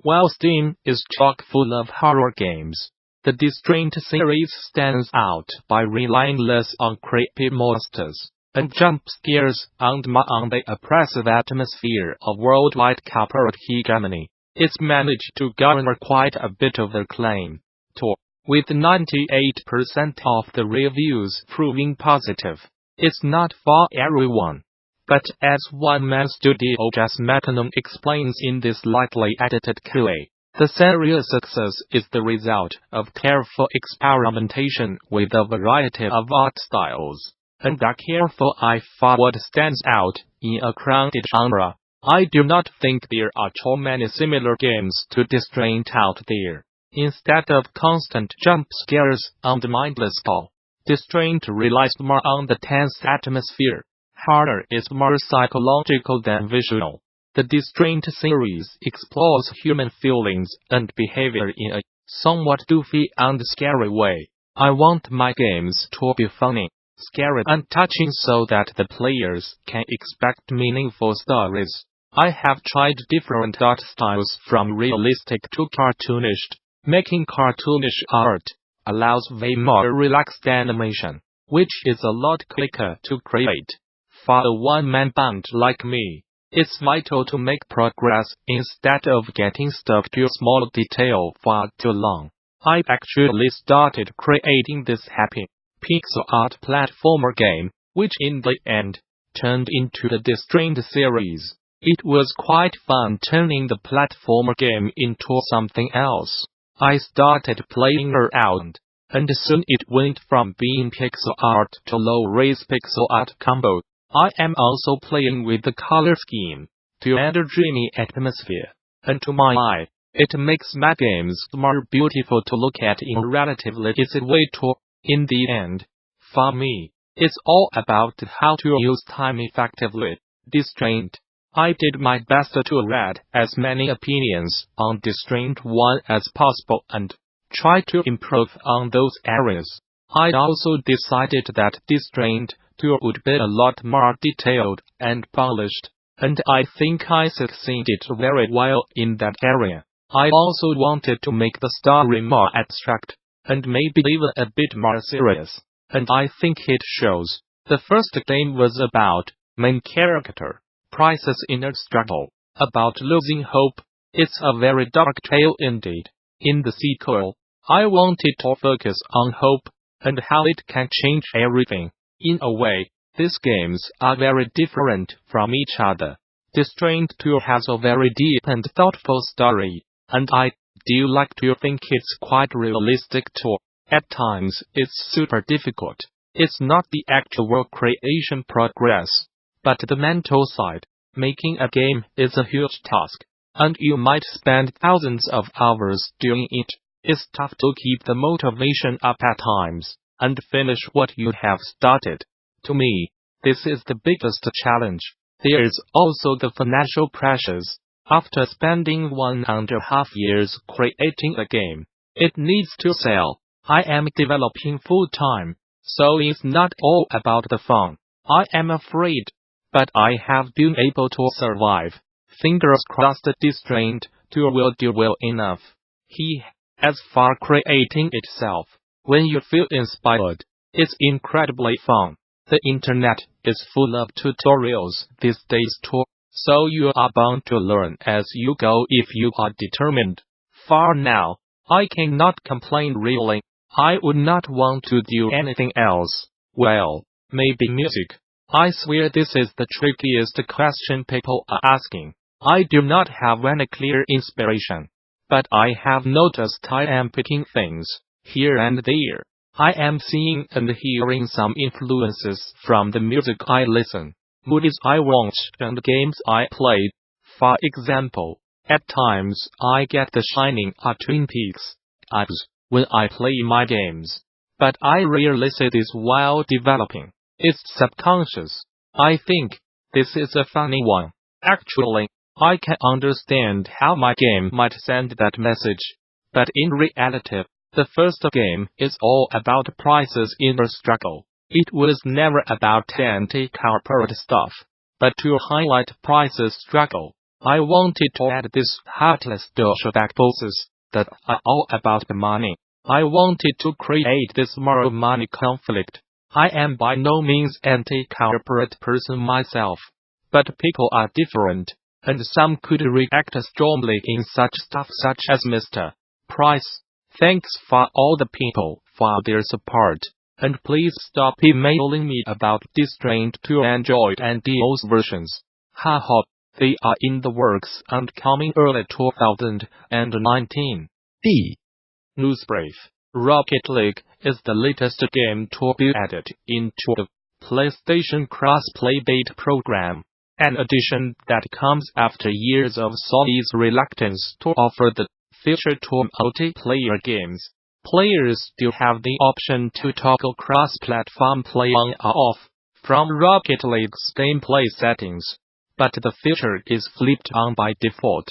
While Steam is chock full of horror games, the Distraint series stands out by relying less on creepy monsters and jump scares and more on the oppressive atmosphere of worldwide corporate hegemony. It's managed to garner quite a bit of acclaim, too, with 98% of the reviews proving positive. It's not for everyone. But as one-man studio Makkonen explains in this lightly edited QA, the series' success is the result of careful experimentation with a variety of art styles, and a careful eye for what stands out in a crowded genre. I do not think there are too many similar games to Distraint out there. Instead of constant jump scares and mindless gore, Distraint relies more on the tense atmosphere. Horror is more psychological than visual. The Distraint series explores human feelings and behavior in a somewhat goofy and scary way. I want my games to be funny, scary and touching so that the players can expect meaningful stories. I have tried different art styles from realistic to cartoonish. Making cartoonish art allows way more relaxed animation, which is a lot quicker to create. For a one-man band like me, it's vital to make progress instead of getting stuck to a small detail for too long. I actually started creating this happy pixel art platformer game, which in the end turned into the Distraint series. It was quite fun turning the platformer game into something else. I started playing around, and soon it went from being pixel art to low-res pixel art combo. I am also playing with the color scheme to add a dreamy atmosphere, and to my eye, it makes my games more beautiful to look at in a relatively easy way too. In the end, for me, it's all about how to use time effectively. Distraint. I did my best to read as many opinions on Distraint 1 as possible and try to improve on those areas. I also decided that Distraint 2 would be a lot more detailed and polished, and I think I succeeded very well in that area. I also wanted to make the story more abstract, and maybe even a bit more serious, and I think it shows. The first game was about main character, Price's inner struggle, about losing hope. It's a very dark tale indeed. In the sequel, I wanted to focus on hope, and how it can change everything. In a way, these games are very different from each other. Distraint 2 has a very deep and thoughtful story, and I do like to think it's quite realistic too. At times, it's super difficult. It's not the actual creation progress, but the mental side. Making a game is a huge task, and you might spend thousands of hours doing it. It's tough to keep the motivation up at times and finish what you have started. To me, this is the biggest challenge. There is also the financial pressures. After spending 1.5 years creating a game, it needs to sell. I am developing full-time, so it's not all about the fun. I am afraid, but I have been able to survive. Fingers crossed Distraint 2 will do well enough. As for creating itself, when you feel inspired, it's incredibly fun. The internet is full of tutorials these days too, so you are bound to learn as you go if you are determined. For now, I cannot complain really. I would not want to do anything else. Well, maybe music. I swear this is the trickiest question people are asking. I do not have any clear inspiration, but I have noticed I am picking things here and there. I am seeing and hearing some influences from the music I listen, movies I watch, and games I played. For example, at times I get the Shining or Twin Peaks vibes when I play my games, but I rarely see this while developing. It's subconscious. I think this is a funny one. Actually, I can understand how my game might send that message, but in reality, the first game is all about Price's inner struggle. It was never about anti-corporate stuff, but to highlight Price's struggle. I wanted to add these heartless douchebag bosses that are all about the money. I wanted to create this moral money conflict. I am by no means anti-corporate person myself. But people are different, and some could react strongly in such stuff such as Mr. Price. Thanks for all the people for their support. And please stop emailing me about Distraint to Android and iOS versions. Haha, they are in the works and coming early 2019. Newsbrief. Rocket League is the latest game to be added into the PlayStation Crossplay Beta program, an addition that comes after years of Sony's reluctance to offer the feature to multiplayer games. Players still have the option to toggle cross-platform play on or off from Rocket League's gameplay settings, but the feature is flipped on by default.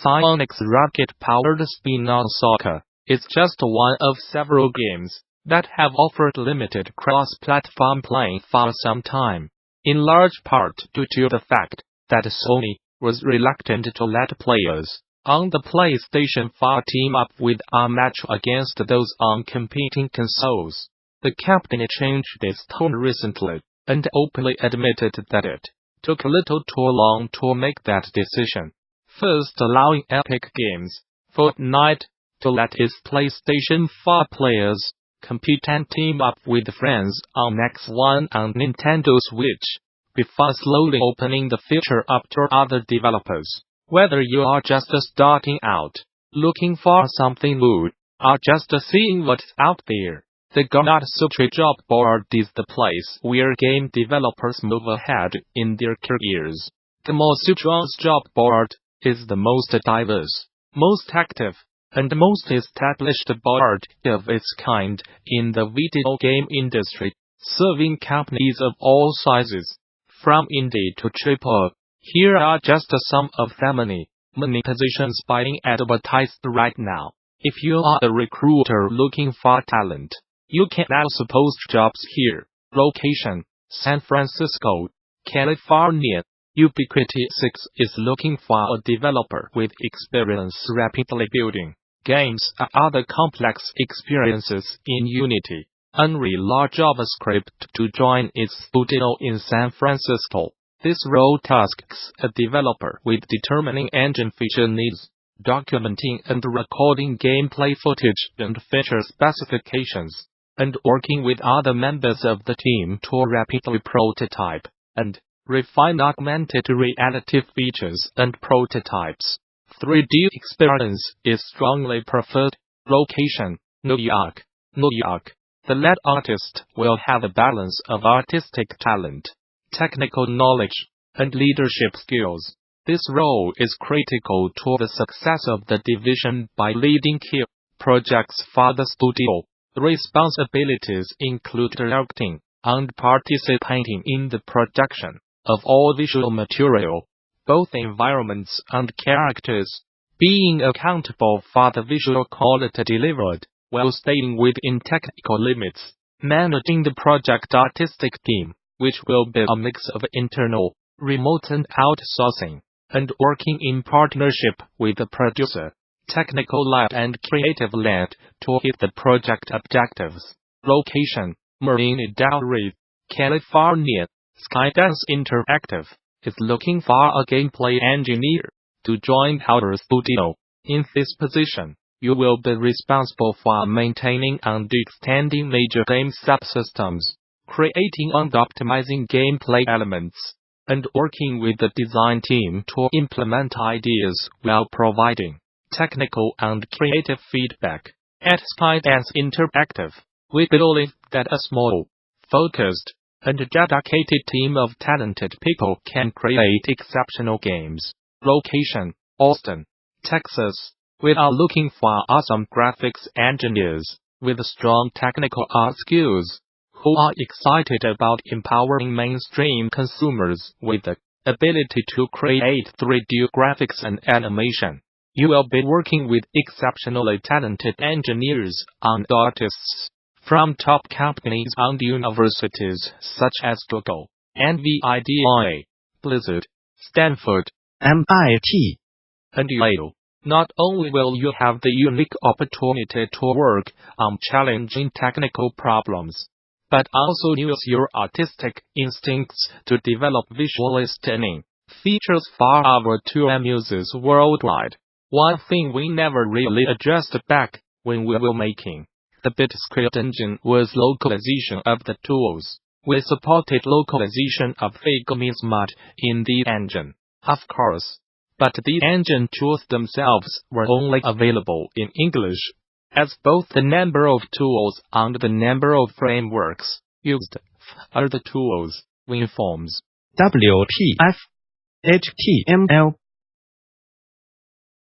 Psyonix rocket-powered spin-on soccer is just one of several games that have offered limited cross-platform playing for some time, in large part due to the fact that Sony was reluctant to let players on the PlayStation 4 team up with a match against those on competing consoles. The company changed its tone recently, and openly admitted that it took a little too long to make that decision. First allowing Epic Games, Fortnite, to let its PlayStation 4 players compete and team up with friends on X1 and Nintendo Switch, before slowly opening the feature up to other developers. Whether you are just starting out, looking for something new, or just seeing what's out there, the Gamasutra Job board is the place where game developers move ahead in their careers. Gamasutra's job board is the most diverse, most active, and most established board of its kind in the video game industry, serving companies of all sizes, from indie to AAA. Here are just some of the many positions being advertised right now. If you are a recruiter looking for talent, you can also post jobs here. Location: San Francisco, California. Ubiquity6 is looking for a developer with experience rapidly building games and other complex experiences in Unity, Unreal or JavaScript to join its studio in San Francisco. This role tasks a developer with determining engine feature needs, documenting and recording gameplay footage and feature specifications, and working with other members of the team to rapidly prototype and refine augmented reality features and prototypes. 3D experience is strongly preferred. Location: New York. New York. The lead artist will have a balance of artistic talent, technical knowledge, and leadership skills. This role is critical to the success of the division by leading key projects for the studio. Responsibilities include directing and participating in the production of all visual material, both environments and characters, being accountable for the visual quality delivered, while staying within technical limits, managing the project artistic team, which will be a mix of internal, remote and outsourcing, and working in partnership with the producer, technical lead and creative lead to hit the project objectives. Location: Marina, California. Skydance Interactive is looking for a gameplay engineer to join our studio. In this position, you will be responsible for maintaining and extending major game subsystems, creating and optimizing gameplay elements, and working with the design team to implement ideas while providing technical and creative feedback. At Skydance Interactive, we believe that a small, focused, and dedicated team of talented people can create exceptional games. Location: Austin, Texas. We are looking for awesome graphics engineers with strong technical art skills, who are excited about empowering mainstream consumers with the ability to create 3D graphics and animation. You will be working with exceptionally talented engineers and artists from top companies and universities such as Google, Nvidia, Blizzard, Stanford, MIT, and Yale. Not only will you have the unique opportunity to work on challenging technical problems, but also use your artistic instincts to develop visually stunning features for our tool users worldwide. One thing we never really addressed back when we were making the Bitsquid engine was localization of the tools. We supported localization of hegemony in the engine, of course, but the engine tools themselves were only available in English, as both the number of tools and the number of frameworks used are the tools, Winforms WPF HTML,